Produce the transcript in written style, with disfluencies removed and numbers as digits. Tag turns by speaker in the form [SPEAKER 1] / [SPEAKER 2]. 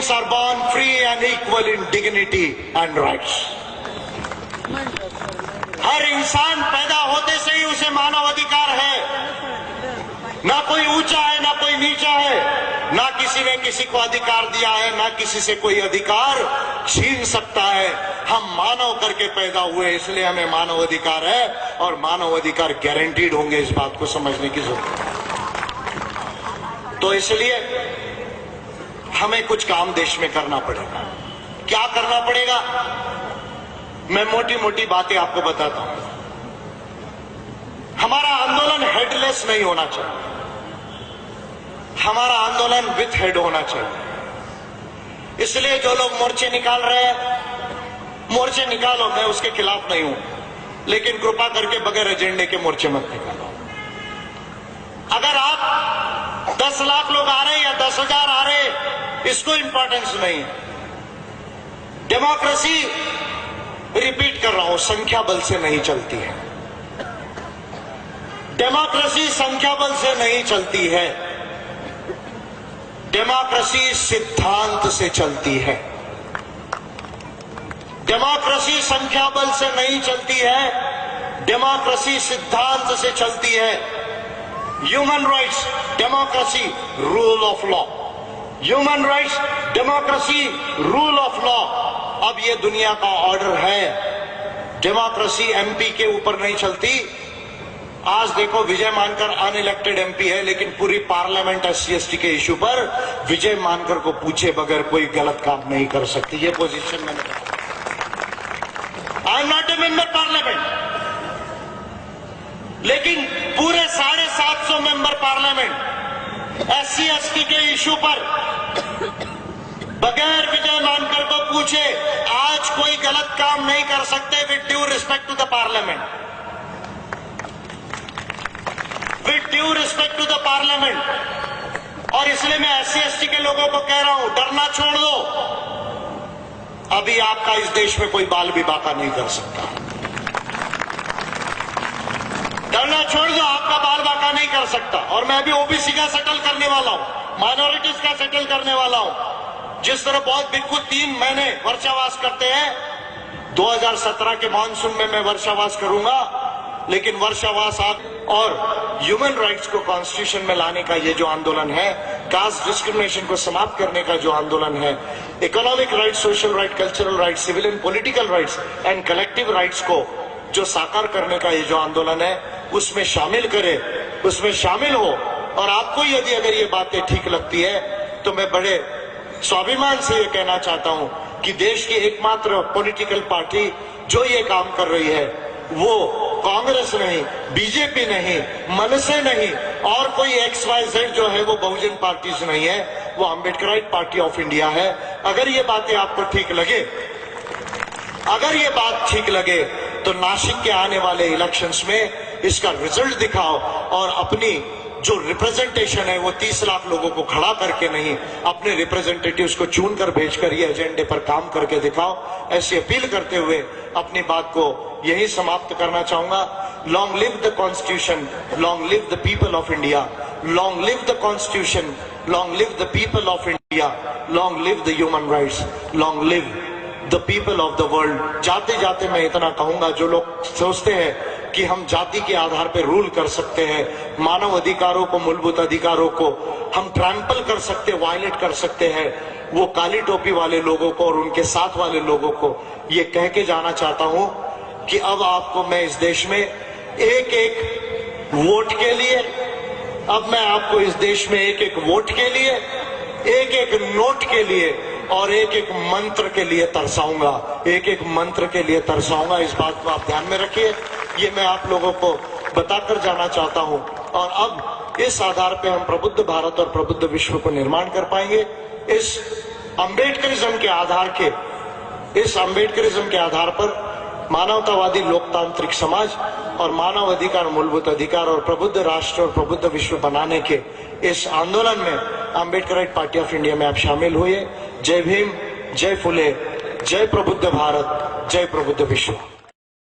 [SPEAKER 1] beings are born free and equal in dignity and rights. हर इंसान पैदा होते से ही उसे मानव अधिकार है। ना कोई ऊंचा है ना कोई नीचा है, ना किसी ने किसी को अधिकार दिया है, ना किसी से कोई अधिकार छीन सकता है। हम मानव करके पैदा हुए, इसलिए हमें मानव अधिकार है और मानव अधिकार गारंटीड होंगे, इस बात को समझने की जरूरत है। तो इसलिए हमें कुछ काम देश में करना पड़ेगा। क्या करना पड़ेगा? मैं मोटी मोटी बातें आपको बताता हूं। हमारा आंदोलन हेडलेस नहीं होना चाहिए, हमारा आंदोलन विथ हेड होना चाहिए। इसलिए जो लोग मोर्चे निकाल रहे हैं, मोर्चे निकालो, मैं उसके खिलाफ नहीं हूं, लेकिन कृपा करके बगैर एजेंडे के मोर्चे मत निकालो। अगर आप 10 लाख लोग आ रहे हैं या 10,000 आ रहे हैं, इसको इंपॉर्टेंस नहीं है। डेमोक्रेसी, रिपीट कर रहा हूं, संख्या बल से नहीं चलती है। डेमोक्रेसी संख्या बल से नहीं चलती है, डेमोक्रेसी सिद्धांत से चलती है। डेमोक्रेसी संख्या बल से नहीं चलती है, डेमोक्रेसी सिद्धांत से चलती है। Human rights, democracy, rule of law. Human rights, democracy, rule of law. अब ये दुनिया का ऑर्डर है। डेमोक्रेसी एमपी के ऊपर नहीं चलती। आज देखो, विजय मानकर अनइलेक्टेड एमपी है, लेकिन पूरी पार्लियामेंट SC/ST के इश्यू पर विजय मानकर को पूछे बगैर कोई गलत काम नहीं कर सकती। ये पोजीशन मैंने, I am not a member parliament, लेकिन पूरे 750 मेंबर पार्लियामेंट SC/ST के इश्यू पर बगैर विजय मानकर को पूछे आज कोई गलत काम नहीं कर सकते, with due respect to the parliament, with due respect to the parliament. और इसलिए मैं SC/ST के लोगों को कह रहा हूं, डरना छोड़ दो। अभी आपका इस देश में कोई बाल विवाह का नहीं कर सकता। डरना छोड़ दो, आपका बाल बाका नहीं कर सकता। और मैं भी OBC का सेटल करने वाला हूं, माइनॉरिटीज का सेटल करने वाला हूं। जिस तरह बहुत बिल्कुल 3 महीने वर्षावास करते हैं, 2017 के मानसून में मैं वर्षावास करूंगा, लेकिन वर्षावास और ह्यूमन राइट्स को कॉन्स्टिट्यूशन में लाने का ये जो आंदोलन है, कास्ट डिस्क्रिमिनेशन को समाप्त करने का जो आंदोलन है, economic rights, social right, cultural rights, civil and political rights and collective rights को जो साकार करने का ये जो आंदोलन है, उसमें शामिल करे, उसमें शामिल हो। और आपको यदि अगर ये बातें ठीक लगती है, तो मैं बड़े स्वाभिमान से ये कहना चाहता हूं कि देश की एकमात्र पॉलिटिकल पार्टी जो ये काम कर रही है, वो कांग्रेस नहीं, बीजेपी नहीं, मनसे नहीं, और कोई XYZ जो है वो बहुजन पार्टीज नहीं है, वो अम्बेडकराइट पार्टी ऑफ इंडिया है। अगर ये बातें आपको ठीक लगे, अगर ये बात ठीक लगे, तो नासिक के आने वाले इलेक्शंस में इसका रिजल्ट दिखाओ और अपनी जो रिप्रेजेंटेशन है वो 30 लाख लोगों को खड़ा करके नहीं, अपने रिप्रेजेंटेटिव्स को चुनकर भेजकर ये एजेंडे पर काम करके दिखाओ। ऐसी अपील करते हुए अपनी बात को यही समाप्त करना चाहूंगा। Long live the constitution, long live the people of India, long live the constitution, long live the people of India, long live the human rights, long live the people of the world. जाते जाते मैं इतना कहूंगा, जो लोग सोचते हैं कि हम जाति के आधार पर रूल कर सकते हैं, मानव अधिकारों को, मूलभूत अधिकारों को हम ट्रैम्पल कर सकते, वायलेट कर सकते हैं, वो काली टोपी वाले लोगों को और उनके साथ वाले लोगों को ये कह के जाना चाहता हूं कि अब आपको मैं इस देश में एक एक वोट के लिए, अब मैं आपको इस देश में एक एक वोट के लिए, एक एक नोट के लिए और एक एक मंत्र के लिए तरसाऊंगा, एक एक मंत्र के लिए तरसाऊंगा। इस बात को आप ध्यान में रखिए, ये मैं आप लोगों को बताकर जाना चाहता हूं। और अब इस आधार पे हम प्रबुद्ध भारत और प्रबुद्ध विश्व को निर्माण कर पाएंगे। इस अम्बेडकरिज्म के आधार के, इस अम्बेडकरिज्म के आधार पर मानवतावादी लोकतांत्रिक समाज और मानव अधिकार, मूलभूत अधिकार और प्रबुद्ध राष्ट्र और प्रबुद्ध विश्व बनाने के इस आंदोलन में अम्बेडकराइट पार्टी ऑफ इंडिया में आप शामिल हुए। जय भीम, जय फुले, जय प्रबुद्ध भारत, जय प्रबुद्ध विश्व।